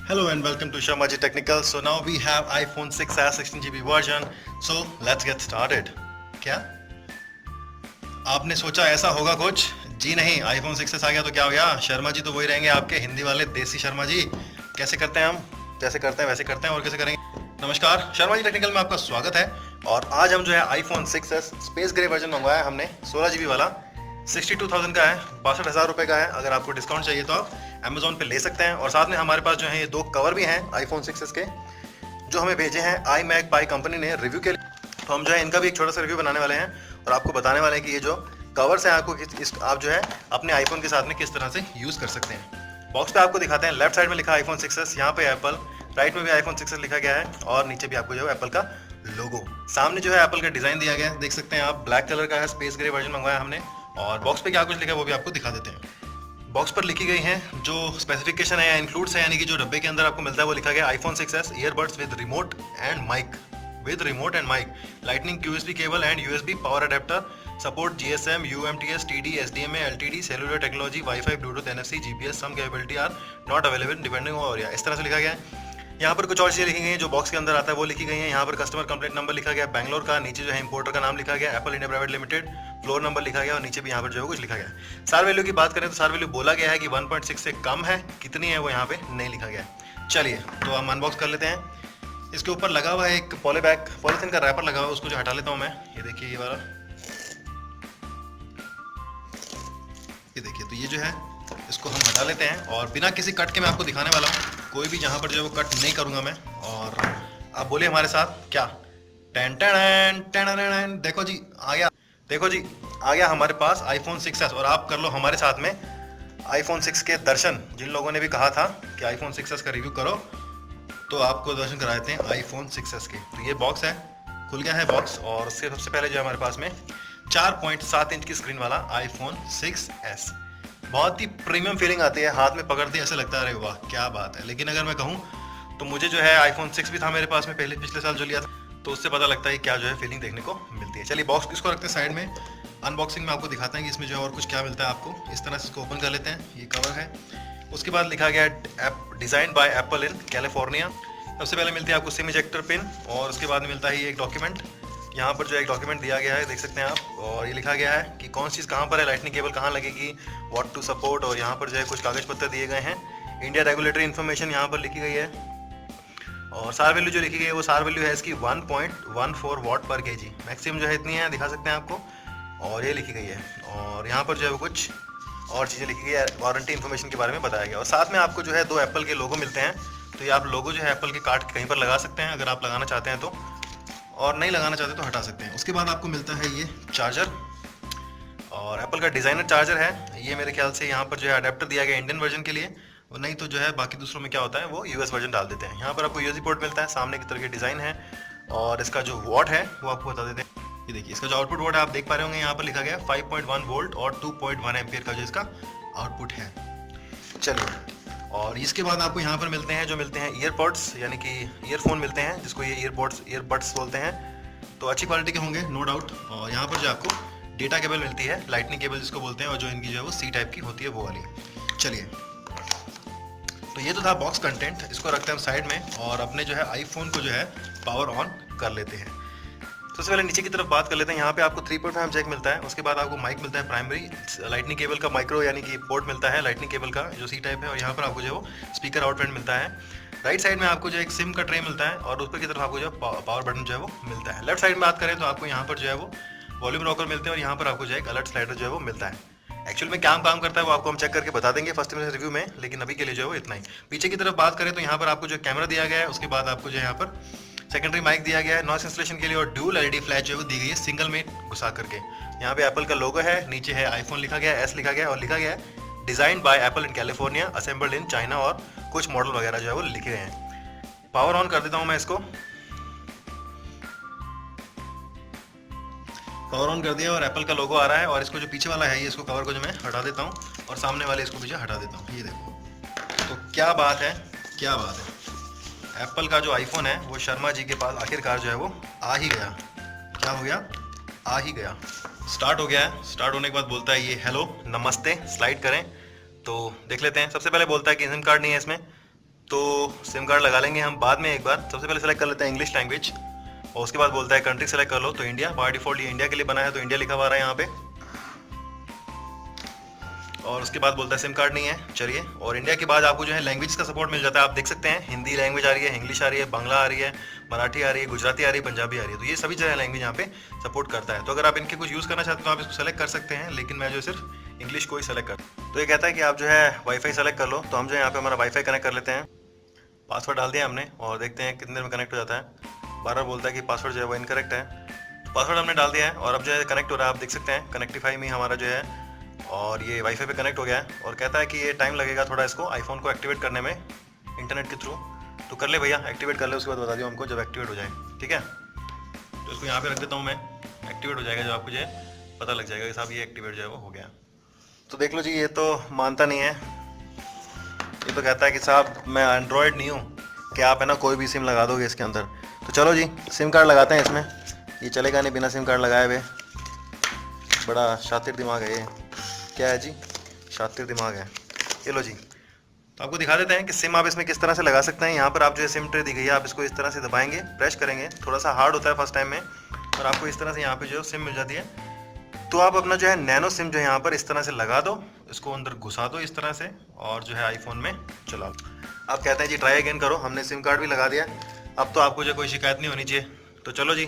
Hello and welcome to Sharmaji Technical. So now we have iPhone 6s 16GB version. So let's get started. क्या आपने सोचा ऐसा होगा कुछ? जी नहीं, iPhone 6s आ गया तो क्या हो गया? शर्मा जी तो वही रहेंगे आपके हिंदी वाले देसी शर्मा जी। कैसे करते हैं हम? जैसे करते हैं वैसे करते हैं और कैसे करेंगे? नमस्कार, शर्मा जी टेक्निकल में आपका स्वागत है। और आज हम जो है iPhone 6s space grey version मंगवाया है हमने 16GB वाला। 62,000 का है, 62,000 रुपये का है। अगर आपको डिस्काउंट चाहिए तो आप अमेजोन पे ले सकते हैं। और साथ में हमारे पास जो है ये दो कवर भी हैं iPhone 6s के, जो हमें भेजे हैं iMac कंपनी ने रिव्यू के लिए। तो हम जो है इनका भी एक छोटा सा रिव्यू बनाने वाले हैं और आपको बताने वाले हैं कि ये जो कवर्स हैं आपको आप जो है अपने आईफोन के साथ में किस तरह से यूज़ कर सकते हैं। बॉक्स पे आपको दिखाते हैं, लेफ्ट साइड में लिखा iPhone 6s, यहाँ पे एप्पल, राइट में भी iPhone 6s लिखा गया है और नीचे भी आपको जो है एप्पल का लोगो। सामने जो है एप्पल का डिज़ाइन दिया गया है, देख सकते हैं आप, ब्लैक कलर का है, स्पेस ग्रे वर्जन मंगवाया हमने। और बॉक्स पे क्या कुछ लिखा है वो भी आपको दिखा देते हैं। बॉक्स पर लिखी गई हैं जो स्पेसिफिकेशन है या इंक्लूड्स है, यानी कि जो डब्बे के अंदर आपको मिलता है वो लिखा गया iPhone 6s earbuds with remote and mic, lightning USB cable and USB power adapter, support GSM, UMTS, TD, SDMA, LTD, cellular technology, wifi, bluetooth, NFC, GPS, some capability are not available depending on area. इस तरह से लिखा गया है। यहाँ पर कुछ और चीज़ें लिखी गई हैं जो बॉक्स के अंदर आता है वो लिखी गई हैं। यहाँ पर कस्टमर कंप्लेंट नंबर लिखा गया बैंगलोर का, नीचे जो है इंपोर्टर का नाम लिखा गया Apple India private limited, floor number लिखा गया और नीचे भी यहाँ पर जो है कुछ लिखा गया। सार वैल्यू की बात करें तो सार वैल्यू बोला गया है कि 1.6 से कम है, कितनी है वो यहाँ पे नहीं लिखा गया है। चलिए तो हम अनबॉक्स कर लेते हैं। इसके ऊपर लगा हुआ है एक पॉलीथिन का रैपर लगा हुआ है, उसको जो हटा लेता हूँ मैं। ये देखिए ये वाला, ये देखिए, तो ये जो है इसको हम हटा लेते हैं और बिना किसी कट के मैं आपको दिखाने वाला हूँ। कोई भी जहाँ पर जो है वो कट नहीं करूँगा मैं। और आप बोलिए हमारे साथ क्या? टेन टेन टेन टेन, देखो जी आ गया, देखो जी आ गया हमारे पास iPhone 6s। और आप कर लो हमारे साथ में iPhone 6 के दर्शन। जिन लोगों ने भी कहा था कि iPhone 6s का रिव्यू करो तो आपको दर्शन करा देते हैं iPhone 6s के। तो ये बॉक्स है, खुल गया है बॉक्स और उससे सबसे पहले जो है हमारे पास में 4.7 इंच की स्क्रीन वाला iPhone 6s। बहुत ही प्रीमियम फीलिंग आती है, हाथ में पकड़ते ऐसे लगता है अरे वाह क्या बात है। लेकिन अगर मैं कहूँ तो मुझे जो है iPhone 6 भी था मेरे पास में पहले, पिछले साल जो लिया था, तो उससे पता लगता है क्या जो है फीलिंग देखने को मिलती है। चलिए बॉक्स इसको रखते हैं साइड में। अनबॉक्सिंग में आपको दिखाते हैं कि इसमें जो है और कुछ क्या मिलता है आपको। इस तरह से इसको ओपन कर लेते हैं, ये कवर है। उसके बाद लिखा गया है design by apple in California. सबसे पहले मिलती है आपको सिम इजेक्टर पिन और उसके बाद मिलता है ये एक डॉक्यूमेंट। यहाँ पर जो एक डॉक्यूमेंट दिया गया है देख सकते हैं आप, और ये लिखा गया है कि कौन चीज़ कहाँ पर है, लाइटनिंग केबल कहाँ लगेगी, व्हाट टू सपोर्ट, और यहाँ पर जो है कुछ कागज पत्र दिए गए हैं। इंडिया रेगुलेटरी इन्फॉर्मेशन यहाँ पर लिखी गई है। और सार वैल्यू जो लिखी गई है वो सार वैल्यू है इसकी 1.14 वाट पर केजी। मैक्सिमम जो है इतनी है, दिखा सकते हैं आपको, और ये लिखी गई है। और यहाँ पर जो है वो कुछ और चीज़ें लिखी गई है, वारंटी इन्फॉर्मेशन के बारे में बताया गया। और साथ में आपको जो है दो एप्पल के लोगो मिलते हैं। तो ये आप लोगो जो है एप्पल के काट के कहीं पर लगा सकते हैं अगर आप लगाना चाहते हैं तो, और नहीं लगाना चाहते तो हटा सकते हैं। उसके बाद आपको मिलता है ये चार्जर, और एप्पल का डिज़ाइनर चार्जर है ये। मेरे ख्याल से यहाँ पर जो है अडेप्टर दिया गया इंडियन वर्जन के लिए, और नहीं तो जो है बाकी दूसरों में क्या होता है वो US वर्जन डाल देते हैं। यहाँ पर आपको USB पोर्ट मिलता है, सामने की तरह के डिज़ाइन है। और इसका जो वॉट है वो आपको बता देते हैं। ये देखिए इसका जो आउटपुट वोट है आप देख पा रहे होंगे, यहाँ पर लिखा गया 5.1 वोल्ट और 2.1 एम्पियर का जो इसका आउटपुट है। चलिए, और इसके बाद आपको यहाँ पर मिलते हैं ईयरपॉड्स, यानी कि ईयरफोन मिलते हैं, जिसको ये ईयरबड्स बोलते हैं। तो अच्छी क्वालिटी के होंगे नो डाउट। और यहाँ पर जो आपको डेटा केबल मिलती है, लाइटनिंग केबल जिसको बोलते हैं, और जो इनकी जो है वो C टाइप की होती है वो वाली। चलिए, तो ये तो था बॉक्स कंटेंट, इसको रखते हैं हम साइड में और अपने जो है आईफोन को जो है पावर ऑन कर लेते हैं। सबसे पहले नीचे की तरफ बात कर लेते हैं। यहाँ पे आपको 3.5 जैक मिलता है, उसके बाद आपको माइक मिलता है प्राइमरी, लाइटनिंग केबल का माइक्रो यानी कि पोर्ट मिलता है लाइटनिंग केबल का जो C टाइप है, और यहाँ पर आपको जो है वो स्पीकर आउटपुट मिलता है। राइट साइड में आपको जो एक सिम का ट्रे मिलता है और ऊपर की तरफ आपको जो पावर बटन जो है वो मिलता है। लेफ्ट साइड में बात करें तो आपको यहाँ पर जो है वो वॉल्यूम रॉकर मिलते हैं और यहाँ पर आपको जो है एक अलर्ट स्लाइडर जो है वो मिलता है। एक्चुअल में क्या काम करता है वो आपको हम चेक करके बता देंगे फर्स्ट रिव्यू में, लेकिन अभी के लिए जो है वो इतना ही। पीछे की तरफ बात करें तो यहाँ पर आपको जो कैमरा दिया गया है, उसके बाद आपको जो है यहाँ पर सेकेंडरी माइक दिया गया है नॉइस इंस्टॉलेशन के लिए, और ड्यूल LED फ्लैश जो है वो दी गई है सिंगल में घुसा करके। यहाँ पे एप्पल का लोगो है, नीचे है आईफोन लिखा गया है, S लिखा गया है, और लिखा गया है design by apple in California, assembled in China, और कुछ मॉडल वगैरह जो है वो लिखे गए हैं। पावर ऑन कर देता हूँ मैं इसको। पावर ऑन कर दिया और एप्पल का लोगो आ रहा है, और इसको जो पीछे वाला है ये इसको कवर को जो मैं हटा देता हूँ और सामने वाले इसको भी जो हटा देता हूँ। ये देखो, तो क्या बात है, क्या बात है, एप्पल का जो आईफोन है वो शर्मा जी के पास आखिरकार जो है वो आ ही गया। क्या हो गया? आ ही गया। स्टार्ट हो गया है। स्टार्ट होने के बाद बोलता है ये हेलो नमस्ते। स्लाइड करें तो देख लेते हैं। सबसे पहले बोलता है कि सिम कार्ड नहीं है इसमें, तो सिम कार्ड लगा लेंगे हम बाद में एक बार। सबसे पहले सेलेक्ट कर लेते हैं इंग्लिश लैंग्वेज, और उसके बाद बोलता है कंट्री सेलेक्ट कर लो, तो इंडिया। बाय डिफॉल्ट ये इंडिया के लिए बना है तो इंडिया लिखा हुआ रहा है यहाँ पे। और उसके बाद बोलता है सिम कार्ड नहीं है, चलिए। और इंडिया के बाद आपको जो है लैंग्वेज का सपोर्ट मिल जाता है। आप देख सकते हैं हिंदी लैंग्वेज आ रही है, इंग्लिश आ रही है, बांग्ला आ रही है, मराठी आ रही है, गुजराती आ रही है, पंजाबी आ रही है। तो ये सभी जो है लैंग्वेज यहाँ पे सपोर्ट करता है। तो अगर आप इनके कुछ यूज़ करना चाहते हो तो आप इसको सेलेक्ट कर सकते हैं, लेकिन मैं जो सिर्फ इंग्लिश को ही सेलेक्ट कर। तो ये कहता है कि आप जो है वाईफाई सेलेक्ट कर लो, तो हम जो है यहाँ पे हमारा वाईफाई कनेक्ट कर लेते हैं। पासवर्ड डाल दिया हमने और देखते हैं कितने देर में कनेक्ट हो जाता है। बार बार बोलता है कि पासवर्ड जो है वो इनकरेक्ट है। पासवर्ड हमने डाल दिया है और अब जो है कनेक्ट हो रहा है। आप देख सकते हैं कनेक्टिफाई में हमारा जो है और ये वाईफाई पे कनेक्ट हो गया है। और कहता है कि ये टाइम लगेगा थोड़ा इसको आईफोन को एक्टिवेट करने में इंटरनेट के थ्रू। तो कर ले भैया, एक्टिवेट कर ले, उसके बाद बता दियो हमको जब एक्टिवेट हो जाए, ठीक है। तो इसको यहाँ पे रख देता हूँ मैं, एक्टिवेट हो जाएगा जब आपको जो है पता लग जाएगा कि साहब ये एक्टिवेट जो है वो हो गया। तो देख लो जी, ये तो मानता नहीं है। ये तो कहता है कि साहब मैं एंड्रॉयड नहीं हूँ कि आप है ना कोई भी सिम लगा दोगे इसके अंदर। तो चलो जी सिम कार्ड लगाते हैं इसमें। ये चलेगा नहीं बिना सिम कार्ड लगाए हुए। बड़ा शातिर दिमाग है ये। क्या है जी? शातिर दिमाग है। ये लो जी, तो आपको दिखा देते हैं कि सिम आप इसमें किस तरह से लगा सकते हैं। यहाँ पर आप जो है सिम ट्रे दी गई है, आप इसको इस तरह से दबाएंगे, प्रेस करेंगे। थोड़ा सा हार्ड होता है फर्स्ट टाइम में, और आपको इस तरह से यहाँ पे जो सिम मिल जाती है। तो आप अपना जो है नैनो सिम जो है यहाँ पर इस तरह से लगा दो, इसको अंदर घुसा दो इस तरह से, और जो है आईफोन में चला लो। आप कहते हैं जी ट्राई अगेन करो, हमने सिम कार्ड भी लगा दिया। अब तो आपको जो कोई शिकायत नहीं होनी चाहिए। तो चलो जी,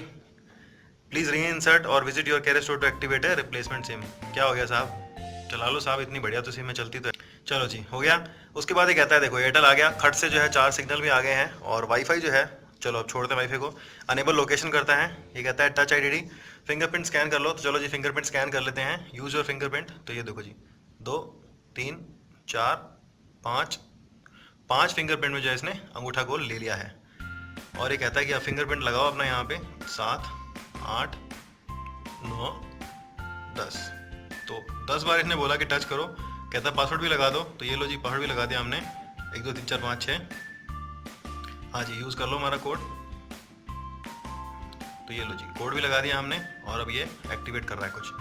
प्लीज़ री इंसर्ट और visit your carrier store to activate है रिप्लेसमेंट सिम। क्या हो गया साहब? चला लो साहब, इतनी बढ़िया तो सिम में चलती तो है। चलो जी हो गया। उसके बाद ये कहता है देखो एयरटेल आ गया, खट से जो है 4 सिग्नल भी आ गए हैं, और वाईफाई जो है, चलो अब छोड़ते हैं वाईफाई को। अनेबल लोकेशन करता है। ये कहता है टच आईडी, फिंगरप्रिंट स्कैन कर लो। तो चलो जी फिंगरप्रिंट स्कैन कर लेते हैं। Use your fingerprint. तो ये देखो जी 2 3 4 5 फिंगरप्रिंट में जो है इसने अंगूठा गोल ले लिया है। और ये कहता है कि आप फिंगरप्रिंट लगाओ अपना यहाँ पे 7 8 9 10। तो 10 बार इसने बोला कि टच करो। कहता है पासवर्ड भी लगा दो। तो ये लो जी पासवर्ड भी लगा दिया हमने, 1 2 3 4 5 6। हाँ जी यूज़ कर लो हमारा कोड। तो ये लो जी कोड भी लगा दिया हमने, और अब ये एक्टिवेट कर रहा है कुछ।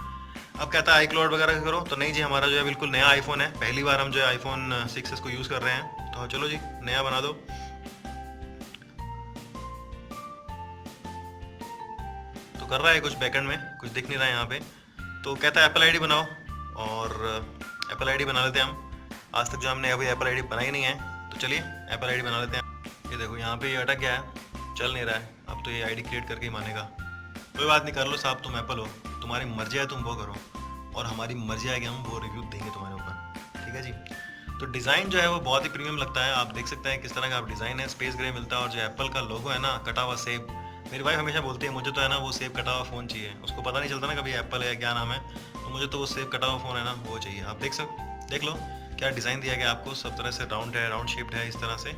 अब कहता है आई क्लाउड वगैरह करो। तो नहीं जी, हमारा जो है बिल्कुल नया आईफोन है, पहली बार हम जो है आईफोन 6 इसको यूज़ कर रहे हैं। तो चलो जी नया बना दो। तो कर रहा है कुछ बैकएंड में, कुछ दिख नहीं रहा है यहाँ पे। तो कहता है एप्पल आईडी बनाओ, और एप्पल आईडी बना लेते हैं हम। आज तक जो हमने अभी एप्पल आईडी बनाई नहीं है, तो चलिए एप्पल आईडी बना लेते हैं। ये देखो यहाँ पे ये अटक गया है, चल नहीं रहा है। अब तो ये आईडी क्रिएट करके ही मानेगा। कोई बात नहीं, कर लो साहब, तुम एप्पल हो, तुम्हारी मर्जी है तुम वो करो, और हमारी मर्जी है कि हम वो रिव्यू देंगे तुम्हारे ऊपर, ठीक है जी। तो डिज़ाइन जो है वो बहुत ही प्रीमियम लगता है। आप देख सकते हैं किस तरह का आप डिज़ाइन है, स्पेस ग्रे मिलता है, और जो एप्पल का लोगो है ना, कटा हुआ सेब। मेरी वाइफ हमेशा बोलती है मुझे तो है ना वो सेब कटा हुआ फ़ोन चाहिए। उसको पता नहीं चलता ना कभी एप्पल है क्या नाम है, तो मुझे तो वो सेब कटा हुआ फ़ोन है ना वो चाहिए। आप देख लो क्या डिज़ाइन दिया गया आपको, सब तरह से राउंड है, राउंड शेप्ड है इस तरह से।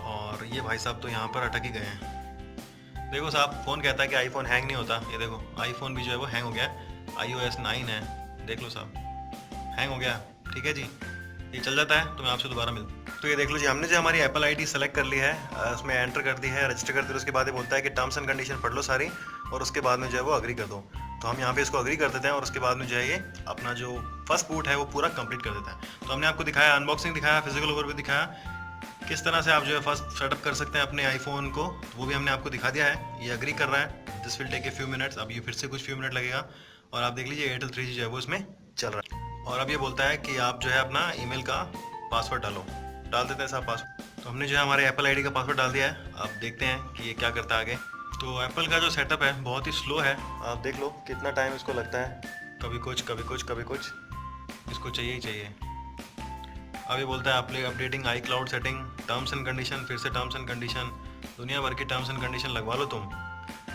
और ये भाई साहब तो यहाँ पर अटक ही गए हैं। देखो साहब, फ़ोन कहता है कि आईफोन हैंग नहीं होता। ये देखो आईफोन भी जो है वो हैंग हो गया है। iOS 9 है, देख लो साहब हैंग हो गया, ठीक है जी। ये चल जाता है तो मैं आपसे दोबारा मिलता हूँ। तो ये देख लो जी, हमने जो हमारी एप्पल आईडी सेलेक्ट कर ली है, उसमें एंटर कर दी है, रजिस्टर कर दी। उसके बाद ये बोलता है कि टर्म्स एंड कंडीशन पढ़ लो सारी, और उसके बाद में जो है वो अग्री कर दो। तो हम यहाँ पे इसको अग्री कर देते हैं, और उसके बाद में जो है ये अपना जो फर्स्ट बूट है वो पूरा कंप्लीट कर देता है। तो हमने आपको दिखाया, अनबॉक्सिंग दिखाया, फिजिकल ओवरव्यू दिखाया, किस तरह से आप जो है फर्स्ट सेटअप कर सकते हैं अपने आईफोन को, तो वो भी हमने आपको दिखा दिया है। ये अग्री कर रहा है, this will take a few minutes. अब ये फिर से कुछ फ्यू मिनट लगेगा, और आप देख लीजिए एयरटेल 3G जो है वो इसमें चल रहा है। और अब ये बोलता है कि आप जो है अपना ईमेल का पासवर्ड डाल देते हैं साहब पासवर्ड। तो हमने जो है हमारे एप्पल आईडी का पासवर्ड डाल दिया है। अब देखते हैं कि ये क्या करता है आगे। तो एप्पल का जो सेटअप है बहुत ही स्लो है, आप देख लो कितना टाइम इसको लगता है, कभी कुछ कभी कुछ कभी कुछ, इसको चाहिए ही चाहिए। अब ये बोलता है updating I cloud setting, terms and condition, फिर से टर्म्स एंड कंडीशन, दुनिया भर की टर्म्स एंड कंडीशन लगवा लो तुम।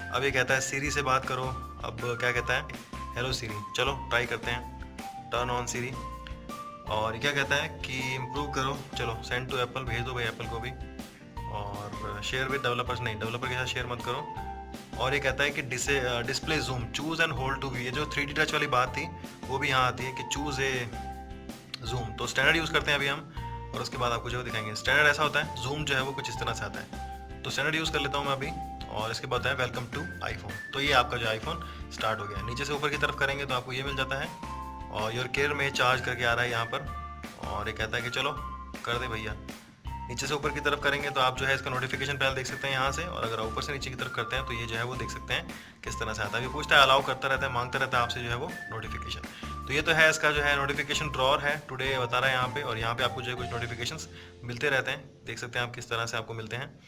अब ये कहता है सीरी से बात करो। अब क्या कहता है, हेलो सीरी। चलो ट्राई करते हैं, टर्न ऑन सीरी। और ये क्या कहता है कि इम्प्रूव करो, चलो सेंड टू एप्पल, भेज दो भाई एप्पल को भी। और शेयर विद डेवलपर्स, नहीं डेवलपर के साथ शेयर मत करो। और ये कहता है कि display zoom, choose and hold to view. ये जो 3D टच वाली बात थी वो भी यहाँ आती है कि चूज़ ए जूम। तो स्टैंडर्ड यूज़ करते हैं अभी हम, और उसके बाद आपको जो दिखाएंगे। स्टैंडर्ड ऐसा होता है, जूम जो है वो कुछ इस तरह से आता है। तो स्टैंडर्ड यूज़ कर लेता हूँ मैं अभी, और इसके बाद है वेलकम टू आईफोन। तो ये आपका जो आईफोन स्टार्ट हो गया। नीचे से ऊपर की तरफ करेंगे तो आपको ये मिल जाता है, और योर केयर में चार्ज करके आ रहा है यहाँ पर। और ये कहता है कि चलो कर दे भैया। नीचे से ऊपर की तरफ करेंगे तो आप जो है इसका नोटिफिकेशन पैनल देख सकते हैं यहाँ से, और अगर ऊपर से नीचे की तरफ करते हैं तो ये जो है वो देख सकते हैं किस तरह से आता है। ये पूछता है, अलाउ करता रहता है, मांगता रहता है आपसे जो है वो नोटिफिकेशन। तो ये तो है इसका जो है नोटिफिकेशन ड्रॉअर है, टुडे बता रहा है यहाँ पे, और यहाँ पे आपको जो है कुछ नोटिफिकेशंस मिलते रहते हैं, देख सकते हैं आप किस तरह से आपको मिलते हैं।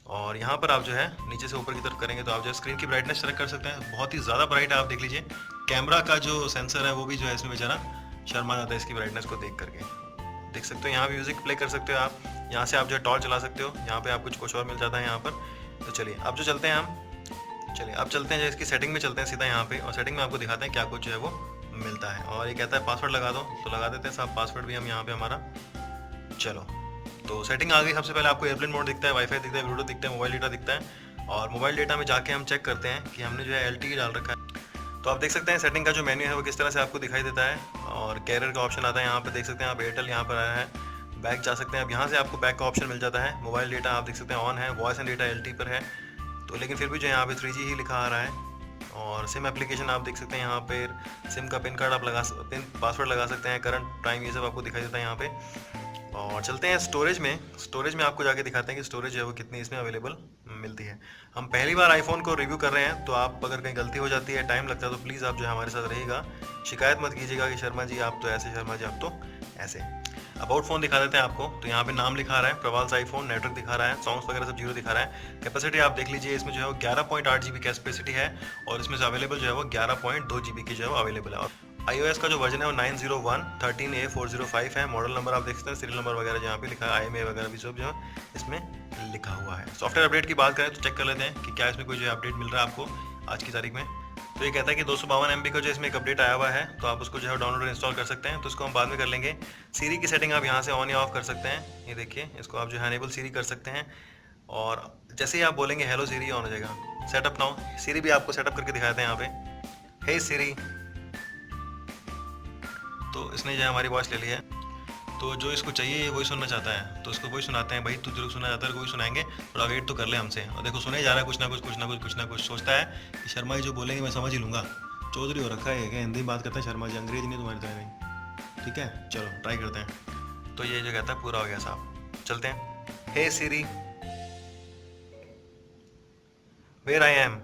और यहाँ पर आप जो है नीचे से ऊपर की तरफ करेंगे तो आप जो है स्क्रीन की ब्राइटनेस सेलेक्ट कर सकते हैं। बहुत ही ज़्यादा ब्राइट है, आप देख लीजिए। कैमरा का जो सेंसर है वो भी जो है इसमें बेचारा शर्मा जाता है इसकी ब्राइटनेस को देख करके। देख सकते हो यहाँ म्यूजिक प्ले कर सकते हो आप, यहाँ से आप जो है टॉर्च चला सकते हो, यहाँ पे आप कुछ और मिल जाता है यहाँ पर। तो चलिए अब जो चलते हैं हम, चलिए अब चलते हैं जो इसकी सेटिंग में चलते हैं सीधा यहाँ पे, और सेटिंग में आपको दिखाते हैं क्या कुछ जो है वो मिलता है। और ये कहता है पासवर्ड लगा दो, तो लगा देते हैं साहब पासवर्ड भी हम यहाँ पे हमारा। चलो तो सेटिंग आ गई। सबसे पहले आपको एयरप्लेन मोड दिखता है, वाईफाई दिखता है, ब्लूटूथ दिखता है, मोबाइल डेटा दिखता है। और मोबाइल डेटा में जाके हम चेक करते हैं कि हमने जो है LTE डाल रखा है। तो आप देख सकते हैं सेटिंग का जो मेन्यू है वो किस तरह से आपको दिखाई देता है, और कैरियर का ऑप्शन आता है यहाँ पे, देख सकते हैं आप एयरटेल यहाँ पर आया है। बैक जा सकते हैं, अब यहाँ से आपको बैक का ऑप्शन मिल जाता है। मोबाइल डेटा आप देख सकते हैं ऑन है, वॉइस एंड डेटा LTE पर है, तो लेकिन फिर भी जो यहाँ पे 3G ही लिखा आ रहा है। और सिम एप्लीकेशन आप देख सकते हैं यहाँ पे, सिम का पिन कार्ड आप पिन पासवर्ड लगा सकते हैं, करंट टाइम ये सब आपको दिखाई देता है यहाँ पे। और चलते हैं स्टोरेज में। स्टोरेज में आपको जाके दिखाते हैं कि स्टोरेज है वो कितनी इसमें अवेलेबल मिलती है। हम पहली बार आईफोन को रिव्यू कर रहे हैं, तो आप अगर कहीं गलती हो जाती है, टाइम लगता है, तो प्लीज़ आप जो है हमारे साथ रहिएगा, शिकायत मत कीजिएगा कि शर्मा जी आप तो ऐसे, शर्मा जी आप तो ऐसे। अबाउट फ़ोन दिखा देते हैं आपको, तो यहाँ पे नाम लिखा रहा है प्रवाल्स आईफोन, नेटवर्क दिखा रहा है, सॉन्ग्स वगैरह सब 0 दिखा रहा है। कैपेसिटी आप देख लीजिए, इसमें जो है वो 11.8 GB कैपेसिटी है, और इसमें से अवेलेबल जो है वो 11.2 GB की जो है वो अवेलेबल है। और iOS का जो वर्जन है वो 901.13a405 है। मॉडल नंबर आप देख सकते हैं, सीरियल नंबर वगैरह जहाँ पे लिखा है, IMEI वगैरह भी सब जो है इसमें लिखा हुआ है। सॉफ्टवेयर अपडेट की बात करें तो चेक कर लेते हैं कि क्या इसमें कोई जो अपडेट मिल रहा है आपको आज की तारीख में। तो ये कहता है कि 252 MB का जो इसमें एक अपडेट आया हुआ है, तो आप उसको जो है डाउनलोड और इंस्टॉल कर सकते हैं। तो इसको हम बाद में कर लेंगे। सीरी की सेटिंग आप यहाँ से ऑन या ऑफ कर सकते हैं, ये देखिए, इसको आप जो है अनेबल सीरी कर सकते हैं, और जैसे ही आप बोलेंगे हेलो सीरी ऑन हो जाएगा। सेटअप नाउ, सीरी भी आपको सेटअप करके दिखाते हैं यहाँ पे, हे सीरी। तो इसने जो है हमारी वॉइस ले ली है, तो जो इसको चाहिए वही सुनना चाहता है, तो इसको वही सुनाते हैं। भाई तू जो सुनना चाहता है वही सुनाएंगे, थोड़ा वेट तो कर ले हमसे। और देखो सुने जा रहा है कुछ ना कुछ सोचता है कि शर्मा जी जो बोलेंगे मैं समझ ही लूँगा। चौधरी हो रखा है क्या, हिंदी में बात करते हैं शर्मा जी, अंग्रेजी नहीं तुम्हारी तरह नहीं। ठीक है चलो ट्राई करते हैं। तो ये जो कहता है पूरा हो गया साहब, चलते हैं। हे सीरी वेयर आई एम।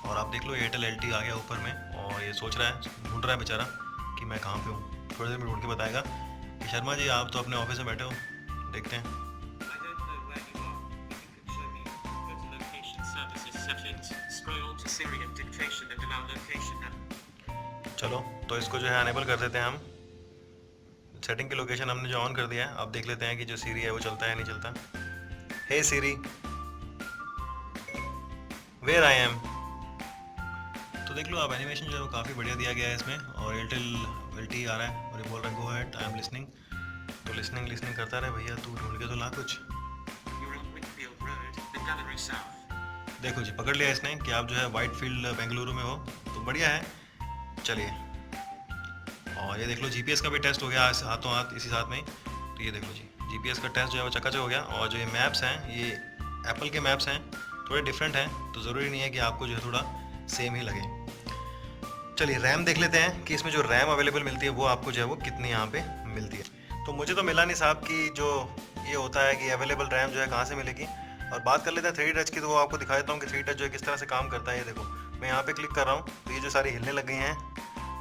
और आप देख लो एयरटेल LTE आ गया ऊपर में, और ये सोच रहा है, ढूंढ रहा है बेचारा कि मैं कहाँ पे हूँ। थोड़ी देर में ढूंढ के बताएगा कि शर्मा जी आप तो अपने ऑफिस में बैठे हो। देखते हैं। चलो तो इसको जो है अनेबल कर देते हैं हम। सेटिंग की लोकेशन हमने जो ऑन कर दिया है, अब देख लेते हैं कि जो सीरी है वो चलता है नहीं चलता। हे सीरी वेयर आई एम। तो देख लो आप एनिमेशन जो है वो काफ़ी बढ़िया दिया गया है इसमें, और एयरटेल LTE आ रहा है, और ये बोल रहा है go ahead I am listening. तो लिसनिंग करता रहे भैया, तू ढूंढ के तो ला कुछ। देखो जी पकड़ लिया इसने कि आप जो है वाइट फील्ड बेंगलुरु में हो, तो बढ़िया है। चलिए, और ये देख लो GPS का भी टेस्ट हो गया हाथों हाथ इसी साथ में ही। तो ये देख लो जी GPS का टेस्ट जो है वो चकाचक हो गया। और जो ये मैप्स हैं, ये एप्पल के मैप्स हैं, थोड़े डिफरेंट हैं, तो ज़रूरी नहीं है कि आपको जो है थोड़ा सेम ही लगे। चलिए रैम देख लेते हैं कि इसमें जो रैम अवेलेबल मिलती है वो आपको जो है वो कितनी यहाँ पे मिलती है। तो मुझे तो मिला नहीं साहब कि जो ये होता है कि अवेलेबल रैम जो है कहाँ से मिलेगी। और बात कर लेते हैं 3D टच की, तो वो आपको दिखा देता हूँ कि 3D टच जो है किस तरह से काम करता है। ये देखो मैं यहाँ पे क्लिक कर रहा हूँ तो ये जो सारी हिलने लग गई हैं।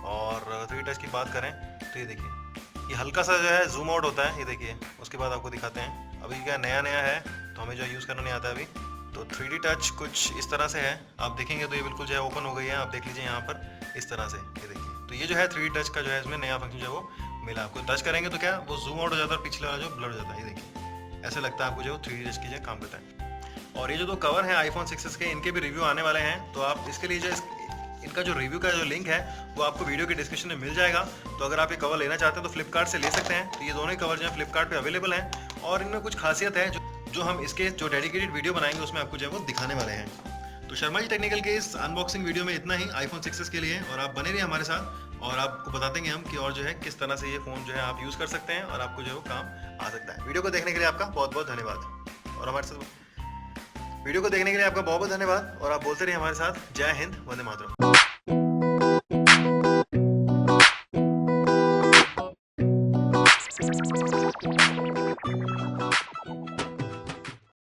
और 3D टच की बात करें तो ये देखिए ये हल्का सा जो है जूम आउट होता है, ये देखिए। उसके बाद आपको दिखाते हैं, अभी क्या नया है तो हमें जो यूज़ करना नहीं आता अभी। तो 3D टच कुछ इस तरह से है, आप देखेंगे तो ये बिल्कुल जो है ओपन हो गई है, आप देख लीजिए यहाँ पर इस तरह से, ये देखिए। तो ये जो है 3D टच का जो है इसमें नया फंक्शन जो है वो मिला आपको। टच करेंगे तो क्या वो जूम आउट हो जाता है, पिछले वाला जो ब्लर हो जाता है, ये देखिए। ऐसे लगता है आपको जो 3D टच की जो काम करता है। और ये जो 2 कवर हैं iPhone 6s के, इनके भी रिव्यू आने वाले हैं, तो आप इसके लिए जो इनका जो रिव्यू का जो लिंक है वो आपको वीडियो के डिस्क्रिप्शन में मिल जाएगा। तो अगर आप ये कवर लेना चाहते हैं तो फ्लिपकार्ट से ले सकते हैं। तो ये दोनों ही कवर जो है फ्लिपकार्ट पे अवेलेबल हैं, और इनमें कुछ खासियत है जो हम इसके जो डेडिकेटेड वीडियो बनाएंगे उसमें आपको जो है वो दिखाने वाले हैं। तो शर्मा जी टेक्निकल के इस अनबॉक्सिंग वीडियो में इतना ही iPhone 6s के लिए, और आप बने रहिए हमारे साथ, और आपको बता देंगे हम कि और जो है किस तरह से ये फ़ोन जो है आप यूज़ कर सकते हैं और आपको जो है वो काम आ सकता है। वीडियो को देखने के लिए आपका बहुत बहुत धन्यवाद, और हमारे साथ वीडियो को देखने के लिए आपका बहुत बहुत धन्यवाद, और आप बोलते रहिए हमारे साथ। जय हिंद, वंदे मातरम।